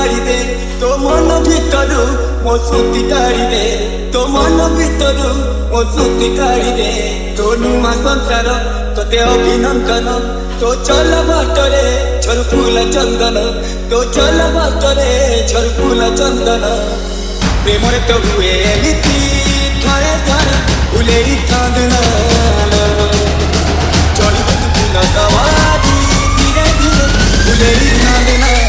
मारी दे तो मन भीतर मो सुती काढ़ी दे तो मन भीतर मो सुती काढ़ी दे तो नुआ संसार तोते अभिनंदन तो चल बाटरे झरफुल चंदन तो चल बाटरे झरफुल चंदन प्रेम तो हुए नीति थरे थरे फुले चांदना चढ़ फूल सवारी धीरे धीरे फुले चांदना।